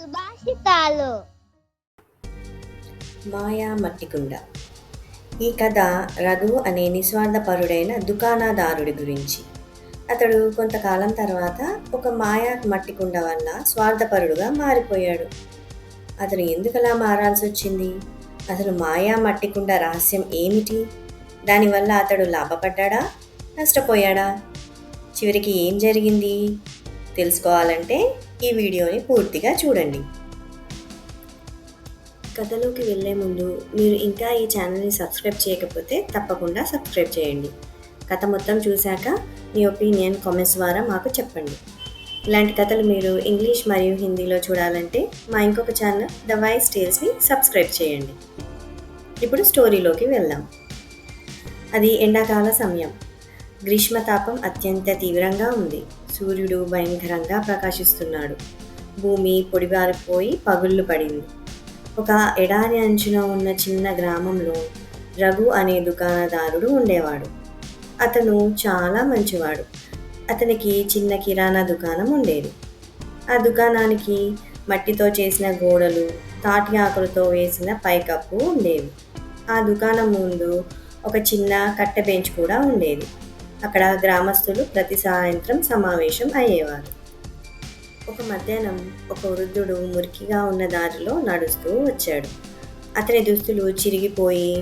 సుభాషితాలు. మాయా మట్టికుండ. ఈ కథ రఘు అనే నిస్వార్థపరుడైన దుకాణదారుడి గురించి. అతడు కొంతకాలం తర్వాత ఒక మాయా మట్టికుండ వల్ల స్వార్థపరుడుగా మారిపోయాడు. అతను ఎందుకలా మారాల్సి వచ్చింది? అసలు మాయా మట్టికుండ రహస్యం ఏమిటి? దానివల్ల అతడు లాభపడ్డాడా, నష్టపోయాడా? చివరికి ఏం జరిగింది తెలుసుకోవాలంటే ఈ వీడియోని పూర్తిగా చూడండి. కథలోకి వెళ్ళే ముందు మీరు ఇంకా ఈ ఛానల్ని సబ్స్క్రైబ్ చేయకపోతే తప్పకుండా సబ్స్క్రైబ్ చేయండి. కథ మొత్తం చూశాక మీ ఒపీనియన్ కామెంట్స్ ద్వారా మాకు చెప్పండి. ఇలాంటి కథలు మీరు ఇంగ్లీష్ మరియు హిందీలో చూడాలంటే మా ఇంకొక ఛానల్ ద వాయిస్ టేల్స్ని సబ్స్క్రైబ్ చేయండి. ఇప్పుడు స్టోరీలోకి వెళ్దాం. అది ఎండాకాల సమయం. గ్రీష్మతాపం అత్యంత తీవ్రంగా ఉంది. సూర్యుడు భయంకరంగా ప్రకాశిస్తున్నాడు. భూమి పొడిబారిపోయి పగుళ్ళు పడింది. ఒక ఎడారి అంచున ఉన్న చిన్న గ్రామంలో రఘు అనే దుకాణదారుడు ఉండేవాడు. అతను చాలా మంచివాడు. అతనికి చిన్న కిరాణా దుకాణం ఉండేది. ఆ దుకాణానికి మట్టితో చేసిన గోడలు, తాటి ఆకులతో వేసిన పైకప్పు ఉండేవి. ఆ దుకాణం ముందు ఒక చిన్న కట్టె బెంచ్ కూడా ఉండేది. అక్కడ గ్రామస్తులు ప్రతి సాయంత్రం సమావేశం అయ్యేవారు. ఒక మధ్యాహ్నం ఒక వృద్ధుడు మురికిగా ఉన్న దారిలో నడుస్తూ వచ్చాడు. అతని దుస్తులు చిరిగిపోయి,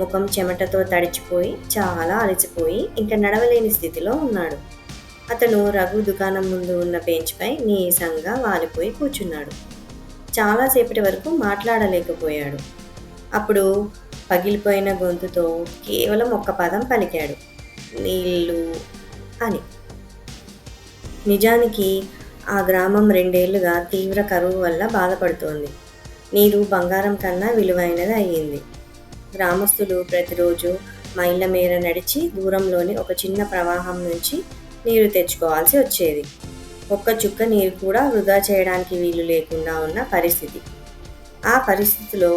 ముఖం చెమటతో తడిచిపోయి, చాలా అలసిపోయి ఇంకా నడవలేని స్థితిలో ఉన్నాడు. అతను రఘు దుకాణం ముందు ఉన్న బెంచ్పై నీరసంగా వాలిపోయి కూర్చున్నాడు. చాలాసేపటి వరకు మాట్లాడలేకపోయాడు. అప్పుడు పగిలిపోయిన గొంతుతో కేవలం ఒక్క పదం పలికాడు, నీళ్ళు అని. నిజానికి ఆ గ్రామం 2 ఏళ్లుగా తీవ్ర కరువు వల్ల బాధపడుతోంది. నీరు బంగారం కన్నా విలువైనది అయ్యింది. గ్రామస్తులు ప్రతిరోజు మైళ్ళ మేర నడిచి దూరంలోని ఒక చిన్న ప్రవాహం నుంచి నీరు తెచ్చుకోవాల్సి వచ్చేది. ఒక్క చుక్క నీరు కూడా వృధా చేయడానికి వీలు లేకుండా ఉన్న పరిస్థితి. ఆ పరిస్థితిలో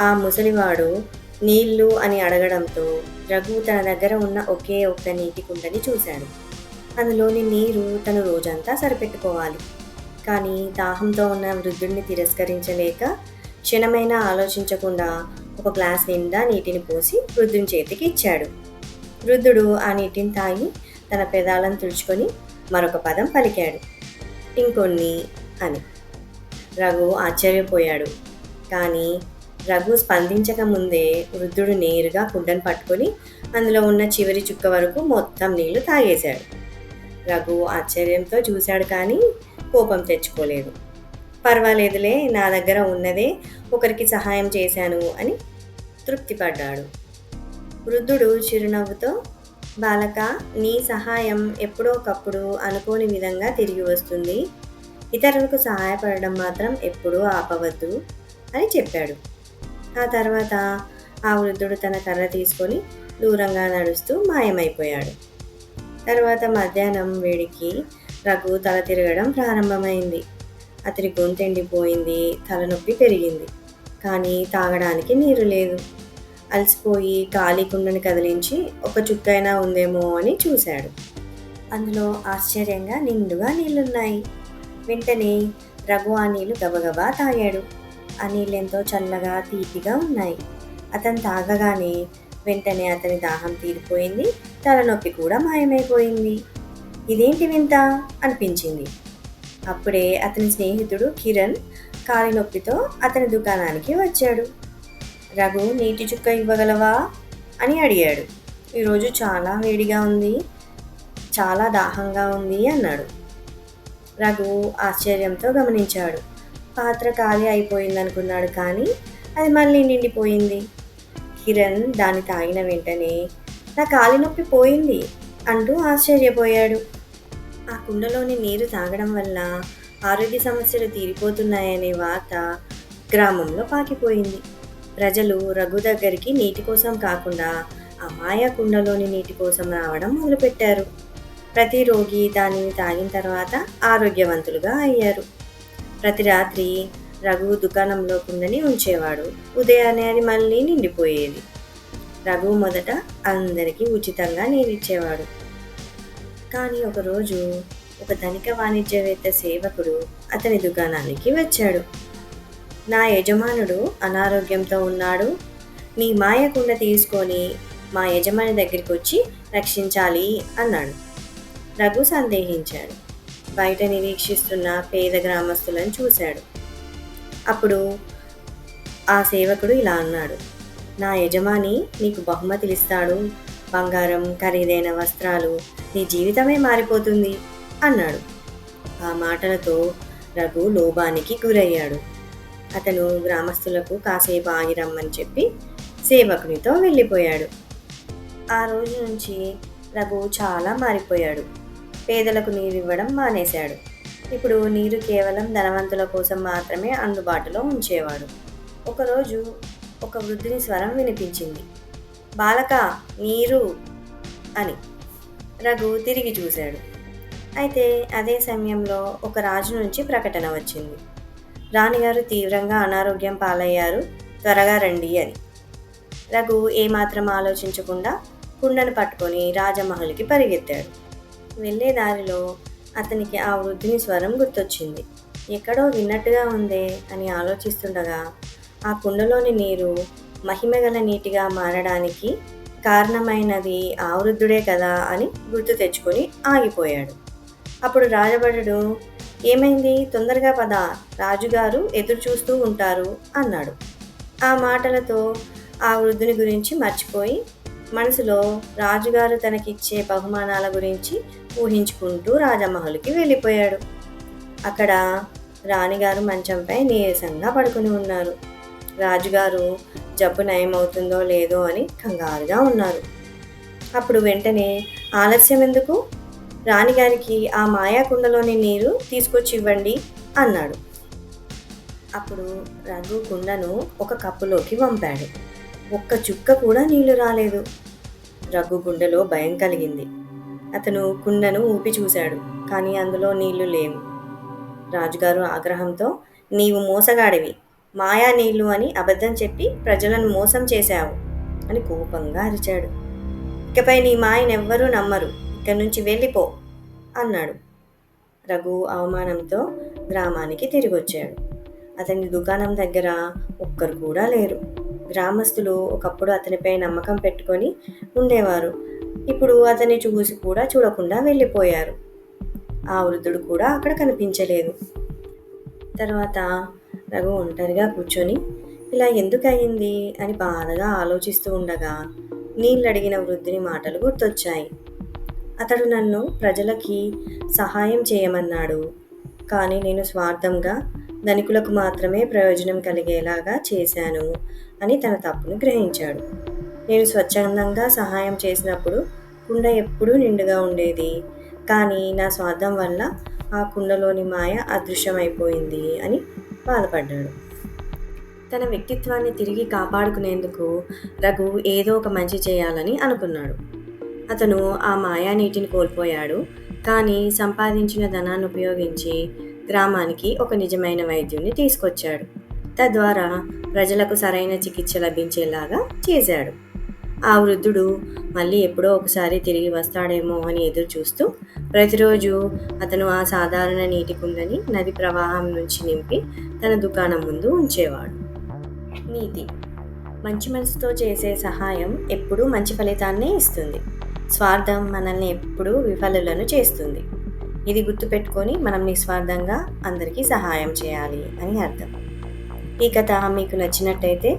ఆ ముసలివాడు నీళ్ళు అని అడగడంతో రఘు తన దగ్గర ఉన్న ఒకే ఒక్క నీటి కుండని చూశాడు. అందులోని నీరు తను రోజంతా సరిపెట్టుకోవాలి. కానీ దాహంతో ఉన్న వృద్ధుడిని తిరస్కరించలేక క్షణమైనా ఆలోచించకుండా ఒక గ్లాస్ నిండా నీటిని పోసి వృద్ధుని చేతికి ఇచ్చాడు. వృద్ధుడు ఆ నీటిని తాగి తన పెదాలను తుడుచుకొని మరొక పదం పలికాడు, ఇంకొన్ని అని. రఘు ఆశ్చర్యపోయాడు. కానీ రఘు స్పందించక ముందే వృద్ధుడు నేరుగా కుండను పట్టుకొని అందులో ఉన్న చివరి చుక్క వరకు మొత్తం నీళ్లు తాగేశాడు. రఘు ఆశ్చర్యంతో చూశాడు కానీ కోపం తెచ్చుకోలేదు. పర్వాలేదులే, నా దగ్గర ఉన్నదే ఒకరికి సహాయం చేశాను అని తృప్తిపడ్డాడు. వృద్ధుడు చిరునవ్వుతో, బాలక, నీ సహాయం ఎప్పుడోకప్పుడు అనుకోని విధంగా తిరిగి వస్తుంది. ఇతరులకు సహాయపడడం మాత్రం ఎప్పుడూ ఆపవద్దు అని చెప్పాడు. ఆ తర్వాత ఆ వృద్ధుడు తన కర్ర తీసుకొని దూరంగా నడుస్తూ మాయమైపోయాడు. తర్వాత మధ్యాహ్నం వేడికి రఘు తల తిరగడం ప్రారంభమైంది. అతని గొంతు ఎండిపోయింది, తలనొప్పి పెరిగింది. కానీ తాగడానికి నీరు లేదు. అలసిపోయి ఖాళీ కుండని కదిలించి ఒక చుక్కైనా ఉందేమో అని చూశాడు. అందులో ఆశ్చర్యంగా నిండుగా నీళ్లున్నాయి. వెంటనే రఘు ఆ నీళ్లు గబగబా తాగాడు. ఆ నీళ్ళెంతో చల్లగా తీపిగా ఉన్నాయి. అతను తాగగానే వెంటనే అతని దాహం తీరిపోయింది, తలనొప్పి కూడా మాయమైపోయింది. ఇదేంటి వింత అనిపించింది. అప్పుడే అతని స్నేహితుడు కిరణ్ కాలి నొప్పితో అతని దుకాణానికి వచ్చాడు. రఘు, నీటి చుక్క ఇవ్వగలవా అని అడిగాడు. ఈరోజు చాలా వేడిగా ఉంది, చాలా దాహంగా ఉంది అన్నాడు. రఘు ఆశ్చర్యంతో గమనించాడు. పాత్ర ఖాళీ అయిపోయిందనుకున్నాడు కానీ అది మళ్ళీ నిండిపోయింది. కిరణ్ దాన్ని తాగిన వెంటనే నా కాలి నొప్పి పోయింది అంటూ ఆశ్చర్యపోయాడు. ఆ కుండలోని నీరు తాగడం వల్ల ఆరోగ్య సమస్యలు తీరిపోతున్నాయనే వార్త గ్రామంలో పాకిపోయింది. ప్రజలు రఘు దగ్గరికి నీటి కోసం కాకుండా ఆ మాయా కుండలోని నీటి కోసం రావడం మొదలుపెట్టారు. ప్రతి రోగి దానిని తాగిన తర్వాత ఆరోగ్యవంతులుగా అయ్యారు. ప్రతి రాత్రి రఘు దుకాణంలో కుండని ఉంచేవాడు. ఉదయాన్నే అది మళ్ళీ నిండిపోయేది. రఘు మొదట అందరికీ ఉచితంగా నీరిచ్చేవాడు. కానీ ఒకరోజు ఒక ధనిక వాణిజ్యవేత్త సేవకుడు అతని దుకాణానికి వచ్చాడు. నా యజమానుడు అనారోగ్యంతో ఉన్నాడు. నీ మాయకుండ తీసుకొని మా యజమాని దగ్గరికి వచ్చి రక్షించాలి అన్నాడు. రఘు సందేహించాడు. బయట నిరీక్షిస్తున్న పేద గ్రామస్తులను చూశాడు. అప్పుడు ఆ సేవకుడు ఇలా అన్నాడు, నా యజమాని నీకు బహుమతులిస్తాడు, బంగారం, ఖరీదైన వస్త్రాలు, నీ జీవితమే మారిపోతుంది అన్నాడు. ఆ మాటలతో రఘు లోభానికి గురయ్యాడు. అతను గ్రామస్తులకు కాసేపు ఆగి రమ్మని చెప్పి సేవకునితో వెళ్ళిపోయాడు. ఆ రోజు నుంచి రఘు చాలా మారిపోయాడు. పేదలకు నీరు ఇవ్వడం మానేశాడు. ఇప్పుడు నీరు కేవలం ధనవంతుల కోసం మాత్రమే అందుబాటులో ఉంచేవాడు. ఒకరోజు ఒక వృద్ధుని స్వరం వినిపించింది, బాలక, నీరు అని. రఘు తిరిగి చూశాడు. అయితే అదే సమయంలో ఒక రాజు నుంచి ప్రకటన వచ్చింది, రాణిగారు తీవ్రంగా అనారోగ్యం పాలయ్యారు, త్వరగా రండి అని. రఘు ఏమాత్రం ఆలోచించకుండా కుండను పట్టుకొని రాజమహల్కి పరిగెత్తాడు. వెళ్ళే దారిలో అతనికి ఆ వృద్ధుని స్వరం గుర్తొచ్చింది. ఎక్కడో విన్నట్టుగా ఉందే అని ఆలోచిస్తుండగా ఆ కుండలోని నీరు మహిమగల నీటిగా మారడానికి కారణమైనది ఆ వృద్ధుడే కదా అని గుర్తు తెచ్చుకొని ఆగిపోయాడు. అప్పుడు రాజభటుడు, ఏమైంది, తొందరగా పద, రాజుగారు ఎదురు చూస్తూ ఉంటారు అన్నాడు. ఆ మాటలతో ఆ వృద్ధుని గురించి మర్చిపోయి మనసులో రాజుగారు తనకిచ్చే బహుమానాల గురించి ఊహించుకుంటూ రాజమహల్కి వెళ్ళిపోయాడు. అక్కడ రాణిగారు మంచంపై నీరసంగా పడుకుని ఉన్నారు. రాజుగారు జబ్బు నయమవుతుందో లేదో అని కంగారుగా ఉన్నారు. అప్పుడు వెంటనే, ఆలస్యం ఎందుకు, రాణిగారికి ఆ మాయాకుండలోని నీరు తీసుకొచ్చి ఇవ్వండి అన్నాడు. అప్పుడు రఘు కుండను ఒక కప్పులోకి వంపాడు. ఒక్క చుక్క కూడా నీళ్లు రాలేదు. రఘు గుండెలో భయం కలిగింది. అతను కుండను ఊపి చూశాడు, కానీ అందులో నీళ్లు లేవు. రాజుగారు ఆగ్రహంతో, నీవు మోసగాడివి, మాయా నీళ్లు అని అబద్ధం చెప్పి ప్రజలను మోసం చేశావు అని కోపంగా అరిచాడు. ఇకపై నీ మాయనెవ్వరూ నమ్మరు, ఇక్కడి నుంచి వెళ్ళిపో అన్నాడు. రఘు అవమానంతో గ్రామానికి తిరిగొచ్చాడు. అతని దుకాణం దగ్గర ఒక్కరు కూడా లేరు. గ్రామస్తులు ఒకప్పుడు అతనిపై నమ్మకం పెట్టుకొని ఉండేవారు. ఇప్పుడు అతన్ని చూసి కూడా చూడకుండా వెళ్ళిపోయారు. ఆ వృద్ధుడు కూడా అక్కడ కనిపించలేదు. తర్వాత రఘు ఒంటరిగా కూర్చొని ఇలా ఎందుకు అయింది అని బాధగా ఆలోచిస్తూ ఉండగా నీళ్ళు అడిగిన వృద్ధుని మాటలు గుర్తొచ్చాయి. అతడు నన్ను ప్రజలకి సహాయం చేయమన్నాడు, కానీ నేను స్వార్థంగా ధనికులకు మాత్రమే ప్రయోజనం కలిగేలాగా చేశాను అని తన తప్పును గ్రహించాడు. నేను స్వచ్ఛందంగా సహాయం చేసినప్పుడు కుండ ఎప్పుడూ నిండుగా ఉండేది, కానీ నా స్వార్థం వల్ల ఆ కుండలోని మాయ అదృశ్యమైపోయింది అని బాధపడ్డాడు. తన వ్యక్తిత్వాన్ని తిరిగి కాపాడుకునేందుకు రఘు ఏదో ఒక మంచి చేయాలని అనుకున్నాడు. అతను ఆ మాయా నీటిని కోల్పోయాడు, కానీ సంపాదించిన ధనాన్ని ఉపయోగించి గ్రామానికి ఒక నిజమైన వైద్యుని తీసుకొచ్చాడు. తద్వారా ప్రజలకు సరైన చికిత్స లభించేలాగా చేశాడు. ఆ వృద్ధుడు మళ్ళీ ఎప్పుడో ఒకసారి తిరిగి వస్తాడేమో అని ఎదురు చూస్తూ ప్రతిరోజు అతను ఆ సాధారణ నీటి కుండని నది ప్రవాహం నుంచి నింపి తన దుకాణం ముందు ఉంచేవాడు. నీతి: మంచి మనసుతో చేసే సహాయం ఎప్పుడూ మంచి ఫలితాన్నే ఇస్తుంది. స్వార్థం మనల్ని ఎప్పుడూ విఫలులను చేస్తుంది. ఇది గుర్తుపెట్టుకొని మనం నిస్వార్థంగా అందరికీ సహాయం చేయాలి అని అర్థం. ఈ కథ మీకు నచ్చినట్టయితే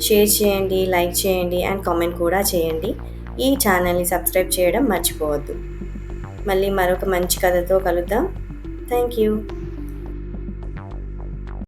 షేర్ చేయండి, లైక్ చేయండి అండ్ కామెంట్ కూడా చేయండి. ఈ ఛానల్ని సబ్స్క్రైబ్ చేయడం మర్చిపోవద్దు. మళ్ళీ మరొక మంచి కథతో కలుద్దాం. Thank you.